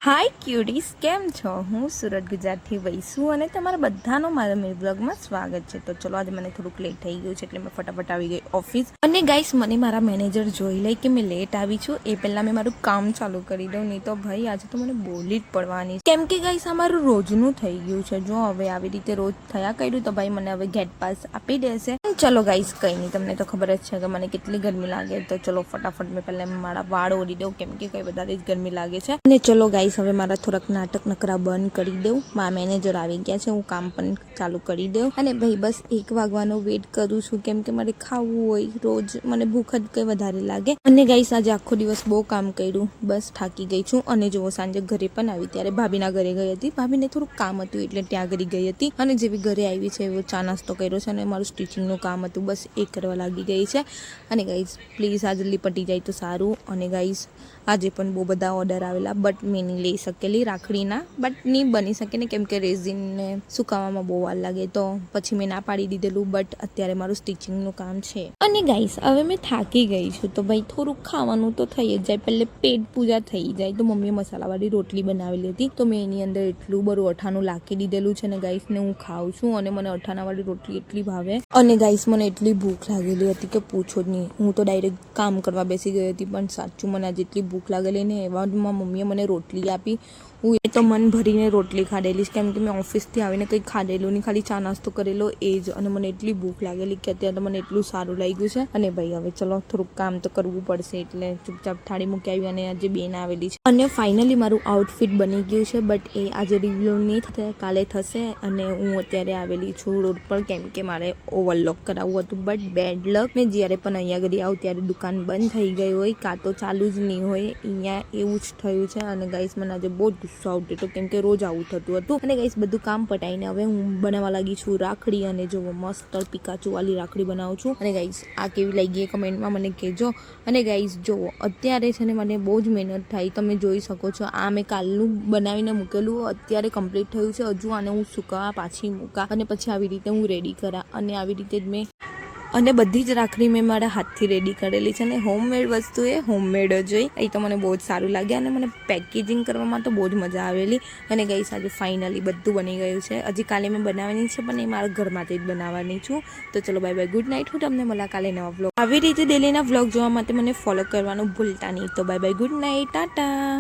હાય ક્યુટીઝ, કેમ છો? હું સુરત ગુજરાતથી વૈસુ અને તમારા બધાનો મારા મેં બ્લોગમાં સ્વાગત છે. તો ચલો, આજે મને થોડુંક લેટ થઈ ગયું છે એટલે મેં ફટાફટ આવી ગઈ ઓફિસ. અને ગાઈસ, મને મારા મેનેજર જોઈ લે કે મેં લેટ આવી છું એ પહેલાં મેં મારું કામ ચાલુ કરી દઉં, નહીં તો ભાઈ આજે તો મને બોલી જ પડવાની. કેમ કે ગાઈસ, આ મારું રોજનું થઈ ગયું છે. જો હવે આવી રીતે રોજ થયા કર્યું તો ભાઈ મને હવે ગેટ પાસ આપી દેશે. ચલો ગાઈસ, કંઈ નહીં, તમને તો ખબર જ છે કે મને કેટલી ગરમી લાગે. તો ચલો ફટાફટ મેં પહેલાં મારા વાળ ઓળી દઉં, કેમ કે કંઈ વધારે જ ગરમી લાગે છે. અને ચલો ગાઈસ, હવે મારા થોડાક નાટક નકરા બંધ કરી દઉં. મારા મેનેજર આવી ગયા છે, હું કામ પણ ચાલુ કરી દઉં. અને ભાઈ બસ 1 વાગવાનો વેઇટ કરું છું, કેમ કે મારે ખાવું હોય. રોજ મને ભૂખ જ કંઈ વધારે લાગે. અને ગાઈસ, આજે આખો દિવસ બહુ કામ કર્યું, બસ થાકી ગઈ છું. અને જો સાંજે ઘરે પણ આવી ત્યારે ભાભીના ઘરે ગઈ હતી. ભાભીને થોડુંક કામ હતું એટલે ત્યાં ઘરે ગઈ હતી. અને જેવી ઘરે આવી છે એવો ચા નાસ્તો કર્યો છે અને મારું સ્ટિચિંગનું કામ હતું, બસ એ કરવા લાગી ગઈ છે. અને ગાઈસ, પ્લીઝ આ જલ્દી પટી જાય તો સારું. અને ગાઈસ, આજે પણ બહુ બધા ઓર્ડર આવેલા, બટ મેં નહીં લઈ શકેલી રાખડીના, બટ નહીં બની શકે ને, કેમ કે રેઝિનને સુકાવામાં બહુ વાર લાગે, તો પછી મેં ના પાડી દીધેલું. બટ અત્યારે મારું સ્ટિચિંગનું કામ છે. અને ગાઈસ, હવે મેં થાકી ગઈ છું તો ભાઈ થોડુંક ખાવાનું તો થઈ જ જાય, પહેલે પેટ પૂજા થઈ જાય. તો મમ્મીએ મસાલાવાળી રોટલી બનાવેલી હતી, તો મેં એની અંદર એટલું બધું અઠાનું લાખી દીધેલું છે ને ગાઈસને હું ખાઉં છું. અને મને અઠાણાવાળી રોટલી એટલી ભાવે. અને ગાઈસ, મને એટલી ભૂખ લાગેલી હતી કે પૂછો જ નહીં. હું તો ડાયરેક્ટ કામ કરવા બેસી ગઈ હતી, પણ સાચું મને આજે એટલી ભૂખ લાગેલી ને એવામાં મમ્મીએ મને રોટલી આપી. હું એ તો મન ભરીને રોટલી ખાધેલી, કેમ કે મેં ઓફિસથી આવીને કંઈ ખાધેલું નહીં, ખાલી ચા નાસ્તો કરેલો એ જ. અને મને એટલી ભૂખ લાગેલી કે અત્યારે તો મને એટલું સારું લાગ્યું છે. અને ભાઈ હવે ચલો થોડુંક કામ તો કરવું પડશે, એટલે ચૂપચાપ થાળી મૂકી આવી. અને આજે બેન આવેલી છે. અને ફાઇનલી મારું આઉટફિટ બની ગયું છે, બટ એ આજે રિવ્યુ નહીં થશે, કાલે થશે. અને હું અત્યારે આવેલી છું રોડ પર, કેમ કે મારે ઓવરલોક કરાવવું હતું. બટ બેડ લક, મેં જ્યારે પણ અહીંયા આગળ આવું ત્યારે દુકાન બંધ થઈ ગઈ હોય, કાં તો ચાલુ જ નહીં હોય. અહીંયા એવું જ થયું છે. અને ગાઈસ, મને આજે બહુ ગુસ્સો આવતો હતો, કેમ કે રોજ આવું થતું હતું. અને ગાઈસ, બધું કામ પટાઈને હવે હું બનાવવા લાગી છું રાખડી. અને જો મસ્ત પિકાચુ વાળી રાખડી બનાવું છું. અને ગાઈસ, આ કેવી લાગી એ કમેન્ટમાં મને કહેજો. અને ગાઈસ, જો અત્યારે છે ને મને બહુ જ મહેનત થાય, તમે જોઈ શકો છો. આ મેં કાલનું બનાવીને મૂકેલું, અત્યારે કમ્પ્લીટ થયું છે. હજુ આને હું સુકાવા પાછી મૂકા અને પછી આવી રીતે હું રેડી કરા. અને આવી રીતે જ મેં અને બધી જ રાખડી મેં મારા હાથથી રેડી કરેલી છે. અને હોમમેડ વસ્તુ એ હોમમેડ જ હોય, એ તો મને બહુ જ સારું લાગે. અને મને પેકેજિંગ કરવામાં તો બહુ જ મજા આવેલી. અને ગાઈસ, આજે ફાઇનલી બધું બની ગયું છે. હજી કાલે મેં બનાવવાની છે, પણ એ મારા ઘરમાંથી જ બનાવવાની છું. તો ચલો બાય બાય, ગુડ નાઇટ. હું તમને મળા કાલે નવા વ્લોગ. આવી રીતે ડેલીના વ્લોગ જોવા માટે મને ફોલો કરવાનું ભૂલતા નહીં. તો bye bye, good night, Tata.